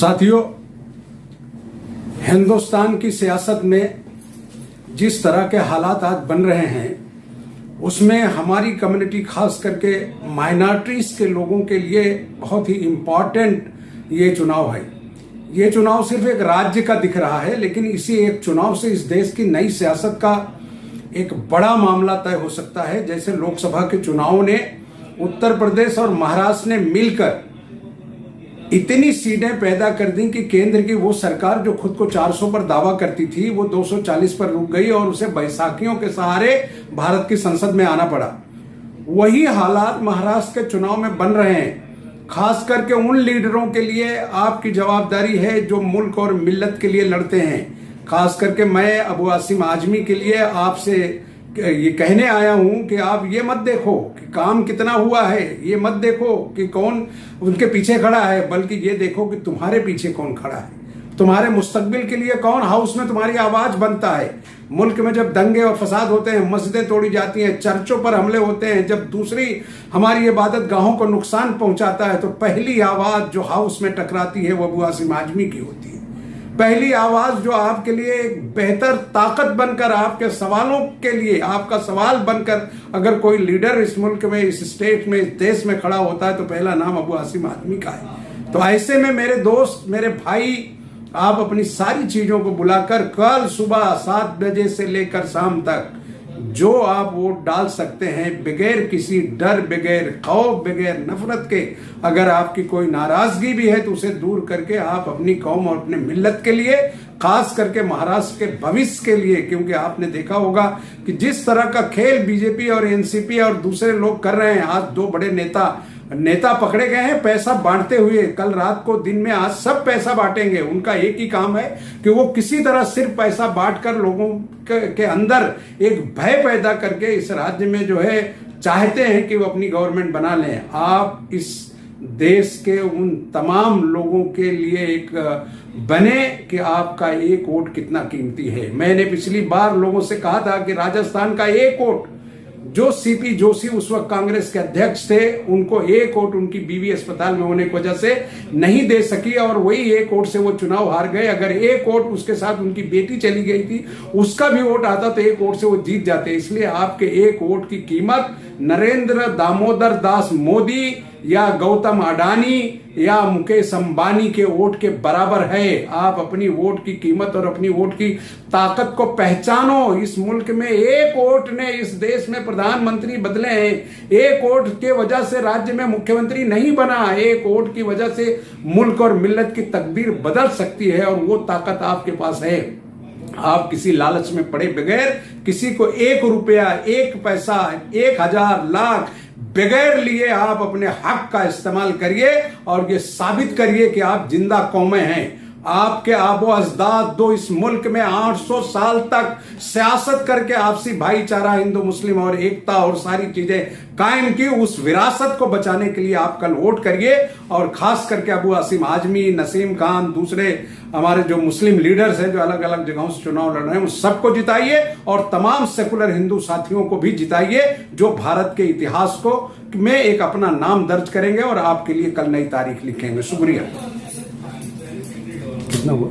साथियों, हिंदुस्तान की सियासत में जिस तरह के हालात आज बन रहे हैं उसमें हमारी कम्युनिटी, खास करके माइनॉरिटीज के लोगों के लिए बहुत ही इम्पोर्टेंट ये चुनाव है। ये चुनाव सिर्फ एक राज्य का दिख रहा है, लेकिन इसी एक चुनाव से इस देश की नई सियासत का एक बड़ा मामला तय हो सकता है। जैसे लोकसभा के चुनाव ने उत्तर प्रदेश और महाराष्ट्र ने मिलकर इतनी सीटें पैदा कर दी कि केंद्र की वो सरकार जो खुद को 400 पर दावा करती थी वो 240 पर रुक गई और उसे बैसाखियों के सहारे भारत की संसद में आना पड़ा। वही हालात महाराष्ट्र के चुनाव में बन रहे हैं। खास करके उन लीडरों के लिए आपकी जवाबदारी है जो मुल्क और मिल्लत के लिए लड़ते हैं। खास करके मैं अबू आसिम आजमी के लिए आपसे ये कहने आया हूं कि आप ये मत देखो कि काम कितना हुआ है, ये मत देखो कि कौन उनके पीछे खड़ा है, बल्कि ये देखो कि तुम्हारे पीछे कौन खड़ा है, तुम्हारे मुस्तकबिल के लिए कौन हाउस में तुम्हारी आवाज बनता है। मुल्क में जब दंगे और फसाद होते हैं, मस्जिदें तोड़ी जाती हैं, चर्चों पर हमले होते हैं, जब दूसरी हमारी इबादत गाहों को नुकसान पहुंचाता है, तो पहली आवाज जो हाउस में टकराती है वो अबू आसिम आजमी की होती है। पहली आवाज जो आपके लिए एक बेहतर ताकत बनकर, आपके सवालों के लिए आपका सवाल बनकर अगर कोई लीडर इस मुल्क में, इस स्टेट में, इस देश में खड़ा होता है तो पहला नाम अबू आसिम आजमी का है। तो ऐसे में मेरे दोस्त, मेरे भाई, आप अपनी सारी चीजों को बुलाकर कल सुबह 7 बजे से लेकर शाम तक जो आप वोट डाल सकते हैं, बगैर किसी डर, बगैर खौफ, बगैर नफरत के, अगर आपकी कोई नाराजगी भी है तो उसे दूर करके आप अपनी कौम और अपने मिल्लत के लिए, खास करके महाराष्ट्र के भविष्य के लिए, क्योंकि आपने देखा होगा कि जिस तरह का खेल बीजेपी और एनसीपी और दूसरे लोग कर रहे हैं। आज 2 बड़े नेता पकड़े गए हैं पैसा बांटते हुए। कल रात को, दिन में, आज सब पैसा बांटेंगे। उनका एक ही काम है कि वो किसी तरह सिर्फ पैसा बांटकर लोगों के अंदर एक भय पैदा करके इस राज्य में जो है चाहते हैं कि वो अपनी गवर्नमेंट बना लें। आप इस देश के उन तमाम लोगों के लिए एक बने कि आपका एक वोट कितना कीमती है। मैंने पिछली बार लोगों से कहा था कि राजस्थान का एक वोट, जो सीपी जोशी उस वक्त कांग्रेस के अध्यक्ष थे, उनको एक वोट उनकी बीवी अस्पताल में होने की वजह से नहीं दे सकी और वही एक वोट से वो चुनाव हार गए। अगर एक वोट उसके साथ उनकी बेटी चली गई थी, उसका भी वोट आता तो एक वोट से वो जीत जाते। इसलिए आपके एक वोट की कीमत नरेंद्र दामोदर दास मोदी या गौतम अडानी या मुकेश अंबानी के वोट के बराबर है। आप अपनी वोट की कीमत और अपनी वोट की ताकत को पहचानो। इस मुल्क में एक वोट ने इस देश में प्रधानमंत्री बदले हैं। एक वोट के वजह से राज्य में मुख्यमंत्री नहीं बना। एक वोट की वजह से मुल्क और मिल्लत की तकदीर बदल सकती है और वो ताकत आपके पास है। आप किसी लालच में पड़े बगैर किसी को 1 रुपया, 1 पैसा, 1000 लाख बगैर लिए आप अपने हक का इस्तेमाल करिए और ये साबित करिए कि आप जिंदा कौमें हैं। आपके आबो अजदाद दो इस मुल्क में 800 साल तक सियासत करके आपसी भाईचारा, हिंदू मुस्लिम और एकता और सारी चीजें कायम की। उस विरासत को बचाने के लिए आप कल वोट करिए और खास करके अबू आसिम आजमी, नसीम खान, दूसरे हमारे जो मुस्लिम लीडर्स हैं जो अलग अलग जगहों से चुनाव लड़ रहे हैं, उन सबको जिताइए और तमाम सेकुलर हिंदू साथियों को भी जिताइए जो भारत के इतिहास को में एक अपना नाम दर्ज करेंगे और आपके लिए कल नई तारीख लिखेंगे। शुक्रिया। कितना हुआ?